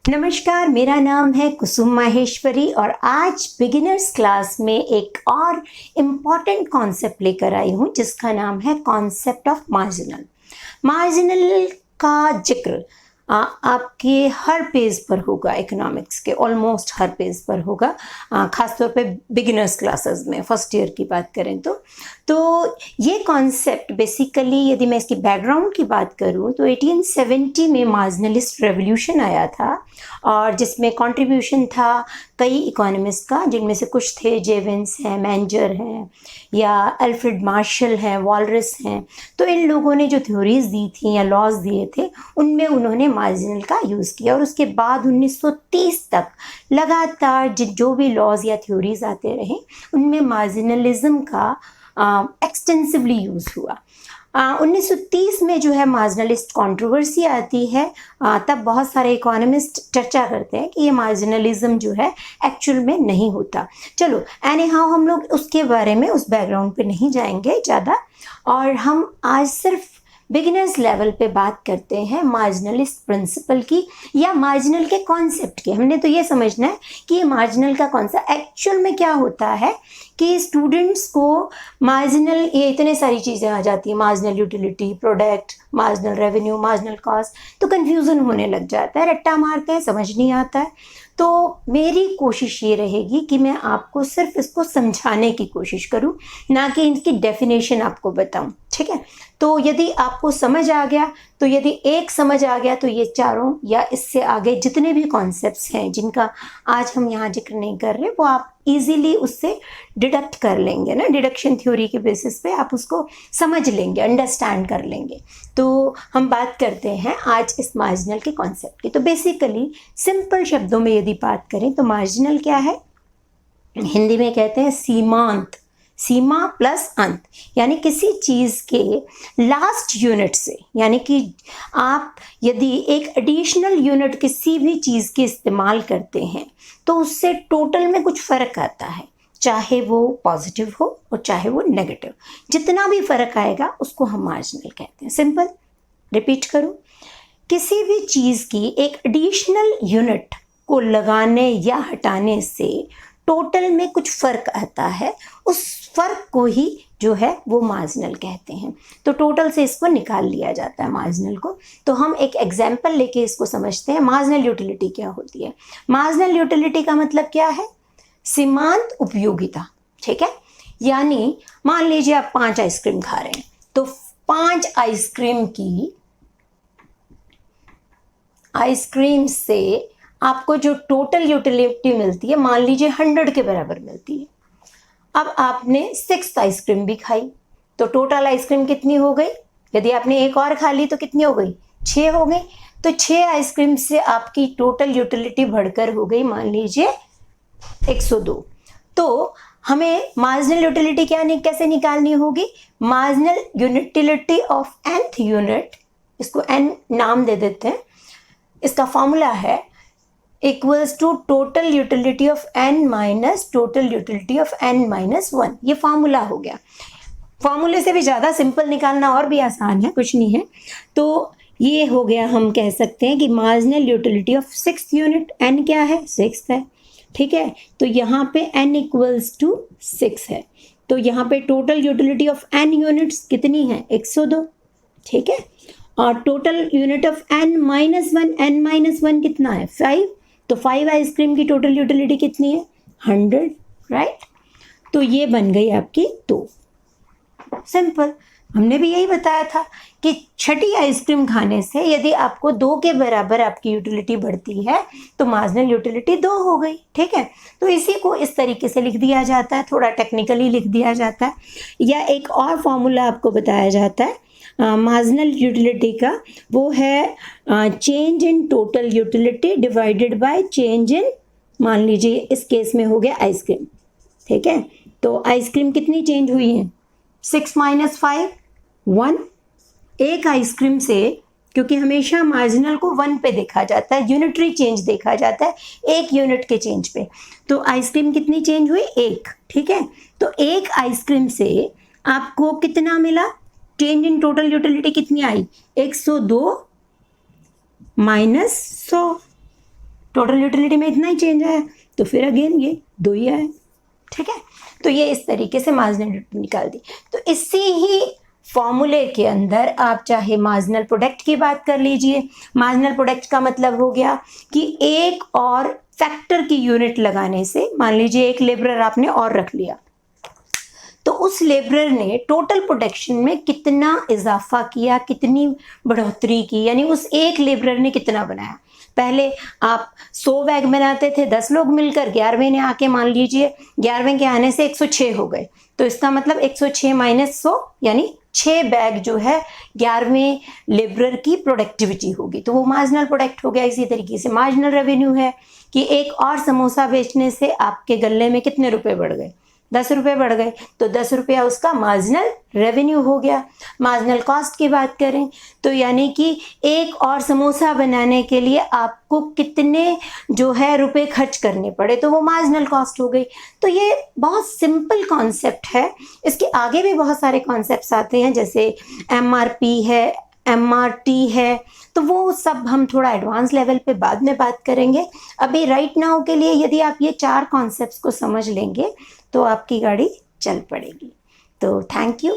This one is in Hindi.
नमस्कार, मेरा नाम है कुसुम माहेश्वरी और आज बिगिनर्स क्लास में एक और इम्पॉर्टेंट कॉन्सेप्ट लेकर आई हूँ जिसका नाम है कॉन्सेप्ट ऑफ मार्जिनल। मार्जिनल का जिक्र आपके हर पेज पर होगा, इकोनॉमिक्स के ऑलमोस्ट हर पेज पर होगा, ख़ासतौर पे बिगिनर्स क्लासेस में फर्स्ट ईयर की बात करें तो ये कॉन्सेप्ट बेसिकली, यदि मैं इसकी बैकग्राउंड की बात करूं तो 1870 में मार्जिनलिस्ट रेवोल्यूशन आया था और जिसमें कंट्रीब्यूशन था कई इकोनॉमिस्ट का, जिनमें से कुछ थे जेविन्स हैं, मैंजर हैं या अल्फ्रेड मार्शल हैं, वॉलरस हैं। तो इन लोगों ने जो थ्योरीज दी थी या लॉज दिए थे उनमें उन्होंने मार्जिनल का यूज़ किया और उसके बाद 1930 तक लगातार जो भी लॉज या थ्योरीज आते रहे उनमें मार्जिनलिज्म का एक्सटेंसिवली यूज़ हुआ। 1930 में जो है मार्जिनलिस्ट कंट्रोवर्सी आती है, तब बहुत सारे इकोनॉमिस्ट चर्चा करते हैं कि ये मार्जिनलिज्म जो है एक्चुअल में नहीं होता। चलो एनी हाउ, हम लोग उसके बारे में, उस बैकग्राउंड पे नहीं जाएंगे ज़्यादा, और हम आज सिर्फ बिगिनर्स लेवल पे बात करते हैं मार्जिनलिस्ट प्रिंसिपल की या मार्जिनल के कॉन्सेप्ट की। हमने तो ये समझना है कि ये मार्जिनल का कॉन्सेप्ट एक्चुअल में क्या होता है कि स्टूडेंट्स को मार्जिनल, ये इतने सारी चीज़ें आ जाती हैं, marginal utility, product, marginal revenue, marginal cost, तो कन्फ्यूज़न होने लग जाता है, रट्टा मारते हैं, समझ नहीं आता है। तो मेरी कोशिश ये रहेगी कि मैं आपको सिर्फ इसको समझाने की कोशिश करूं, ना कि इनकी डेफिनेशन आपको बताऊं, ठीक है। तो यदि आपको समझ आ गया, तो यदि एक समझ आ गया तो ये चारों या इससे आगे जितने भी कॉन्सेप्ट्स हैं जिनका आज हम यहाँ जिक्र नहीं कर रहे, वो आप इजीली उससे डिडक्ट कर लेंगे ना, डिडक्शन थ्योरी के बेसिस पे आप उसको समझ लेंगे, अंडरस्टैंड कर लेंगे। तो हम बात करते हैं आज इस मार्जिनल के कॉन्सेप्ट की। तो बेसिकली सिंपल शब्दों में यदि बात करें तो मार्जिनल क्या है, हिंदी में कहते हैं सीमांत, सीमा प्लस अंत, यानी किसी चीज़ के लास्ट यूनिट से, यानी कि आप यदि एक एडिशनल यूनिट किसी भी चीज़ के इस्तेमाल करते हैं तो उससे टोटल में कुछ फ़र्क आता है, चाहे वो पॉजिटिव हो और चाहे वो नेगेटिव, जितना भी फ़र्क आएगा उसको हम मार्जिनल कहते हैं। सिंपल रिपीट करूं, किसी भी चीज़ की एक एडिशनल यूनिट को लगाने या हटाने से टोटल में कुछ फ़र्क आता है, उस फ़र्क को ही जो है वो मार्जिनल कहते हैं। तो टोटल से इसको निकाल लिया जाता है मार्जिनल को। तो हम एक एग्जाम्पल लेके इसको समझते हैं। मार्जिनल यूटिलिटी क्या होती है? मार्जिनल यूटिलिटी का मतलब क्या है? सीमांत उपयोगिता, ठीक है। यानी मान लीजिए आप 5 आइसक्रीम खा रहे हैं, तो 5 आइसक्रीम से आपको जो टोटल यूटिलिटी मिलती है, मान लीजिए 100 के बराबर मिलती है। अब आपने 6 आइसक्रीम भी खाई, तो टोटल आइसक्रीम कितनी हो गई? यदि आपने एक और खा ली तो कितनी हो गई? 6 हो गई। तो 6 आइसक्रीम से आपकी टोटल यूटिलिटी बढ़कर हो गई मान लीजिए 102। तो हमें मार्जिनल यूटिलिटी कैसे निकालनी होगी? Marginal utility of nth unit, इसको n नाम दे देते हैं, इसका फॉर्मूला है equals to total utility of n minus total utility of n minus 1। ये फॉर्मूला हो गया। फॉर्मूले से भी ज़्यादा सिंपल निकालना और भी आसान है, कुछ नहीं है। तो ये हो गया, हम कह सकते हैं कि marginal utility of 6th unit, n क्या है? 6 है, ठीक है। तो यहाँ पे n इक्वल्स टू 6 है, तो यहाँ पे total utility of n units कितनी है? 102, ठीक है। और total unit of n minus 1, n minus 1 कितना है? 5। तो 5 आइसक्रीम की टोटल यूटिलिटी कितनी है? 100, राइट। तो ये बन गई आपकी 2। सिंपल, हमने भी यही बताया था कि छठी आइसक्रीम खाने से यदि आपको 2 के बराबर आपकी यूटिलिटी बढ़ती है तो मार्जिनल यूटिलिटी 2 हो गई, ठीक है। तो इसी को इस तरीके से लिख दिया जाता है, थोड़ा टेक्निकली लिख दिया जाता है, या एक और फॉर्मूला आपको बताया जाता है मार्जिनल यूटिलिटी का, वो है change in total utility divided by change in, मान लीजिए इस केस में हो गया आइसक्रीम, ठीक है। तो आइसक्रीम कितनी चेंज हुई है? 6 माइनस 5, 1। एक आइसक्रीम से, क्योंकि हमेशा मार्जिनल को 1 पे देखा जाता है, यूनिटरी चेंज देखा जाता है, एक यूनिट के चेंज पे। तो आइसक्रीम कितनी चेंज हुई? 1, ठीक है। तो एक आइसक्रीम से आपको कितना मिला? चेंज इन टोटल यूटिलिटी कितनी आई? 102 माइनस 100, टोटल यूटिलिटी में इतना ही चेंज आया, तो फिर अगेन ये 2 ही आए, ठीक है। तो ये इस तरीके से मार्जिनल यूटिलिटी निकाल दी। तो इसी ही फॉर्मूले के अंदर आप चाहे मार्जिनल प्रोडक्ट की बात कर लीजिए। मार्जिनल प्रोडक्ट का मतलब हो गया कि एक और फैक्टर की यूनिट लगाने से, मान लीजिए एक लेबरर आपने और रख लिया, तो उस लेबरर ने टोटल प्रोडक्शन में कितना इजाफा किया, कितनी बढ़ोतरी की, यानी उस एक लेबरर ने कितना बनाया। पहले आप 100 बैग बनाते थे, 10 लोग मिलकर, 11वें ने आके मान लीजिए 11वें के आने से 106 हो गए, तो इसका मतलब 106 माइनस 100 यानी 6 बैग जो है 11वें लेबरर की प्रोडक्टिविटी होगी, तो वो मार्जिनल प्रोडक्ट हो गया। इसी तरीके से मार्जिनल रेवेन्यू है कि एक और समोसा बेचने से आपके गल्ले में कितने रुपए बढ़ गए, 10 रुपये बढ़ गए, तो 10 रुपया उसका मार्जिनल रेवेन्यू हो गया। मार्जिनल कॉस्ट की बात करें तो यानी कि एक और समोसा बनाने के लिए आपको कितने जो है रुपए खर्च करने पड़े, तो वो मार्जिनल कॉस्ट हो गई। तो ये बहुत सिंपल कॉन्सेप्ट है। इसके आगे भी बहुत सारे कॉन्सेप्ट्स आते हैं, जैसे MRP है, MRT है, तो वो सब हम थोड़ा एडवांस लेवल पे बाद में बात करेंगे। अभी राइट नाउ के लिए यदि आप ये 4 कॉन्सेप्ट्स को समझ लेंगे तो आपकी गाड़ी चल पड़ेगी। तो थैंक यू।